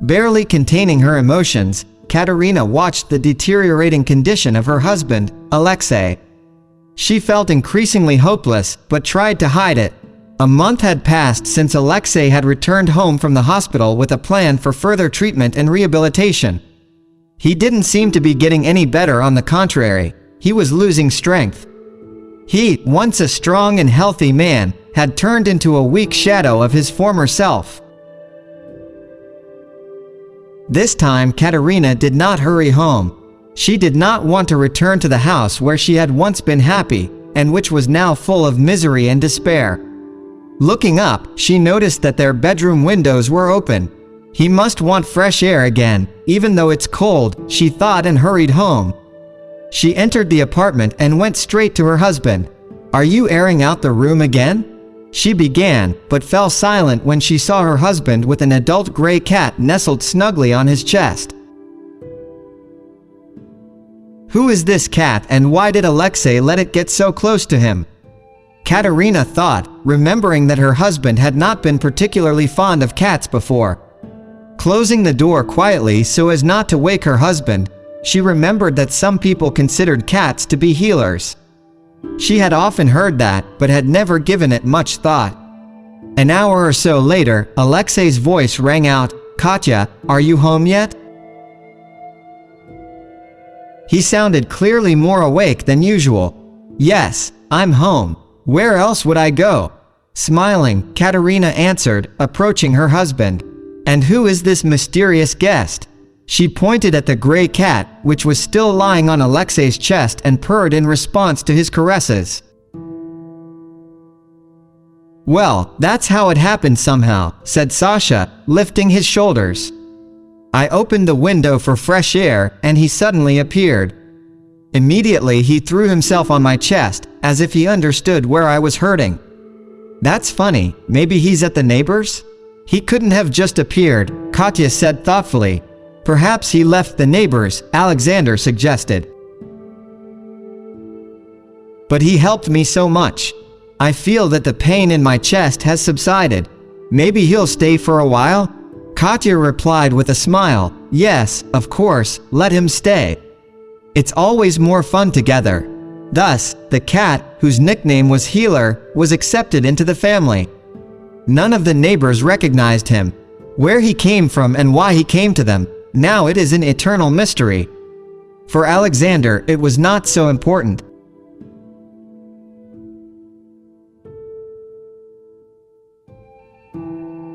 Barely containing her emotions, Katerina watched the deteriorating condition of her husband, Alexei. She felt increasingly hopeless, but tried to hide it. A month had passed since Alexei had returned home from the hospital with a plan for further treatment and rehabilitation. He didn't seem to be getting any better, on the contrary, he was losing strength. He, once a strong and healthy man, had turned into a weak shadow of his former self. This time Katerina did not hurry home. She did not want to return to the house where she had once been happy, and which was now full of misery and despair. Looking up, she noticed that their bedroom windows were open. He must want fresh air again, even though it's cold, she thought, and hurried home. She entered the apartment and went straight to her husband. "Are you airing out the room again?" she began, but fell silent when she saw her husband with an adult gray cat nestled snugly on his chest. Who is this cat, and why did Alexei let it get so close to him? Katerina thought, remembering that her husband had not been particularly fond of cats before. Closing the door quietly so as not to wake her husband, she remembered that some people considered cats to be healers. She had often heard that, but had never given it much thought. An hour or so later, Alexei's voice rang out, "Katya, are you home yet?" He sounded clearly more awake than usual. "Yes, I'm home. Where else would I go?" Smiling, Katerina answered, approaching her husband. "And who is this mysterious guest?" She pointed at the gray cat, which was still lying on Alexei's chest and purred in response to his caresses. "Well, that's how it happened somehow," said Sasha, lifting his shoulders. "I opened the window for fresh air, and he suddenly appeared. Immediately he threw himself on my chest, as if he understood where I was hurting." "That's funny, maybe he's at the neighbors?" "He couldn't have just appeared," Katya said thoughtfully. "Perhaps he left the neighbors," Alexander suggested. "But he helped me so much. I feel that the pain in my chest has subsided. Maybe he'll stay for a while?" Katya replied with a smile, "Yes, of course, let him stay. It's always more fun together." Thus, the cat, whose nickname was Healer, was accepted into the family. None of the neighbors recognized him. Where he came from and why he came to them, now it is an eternal mystery. For Alexander, it was not so important.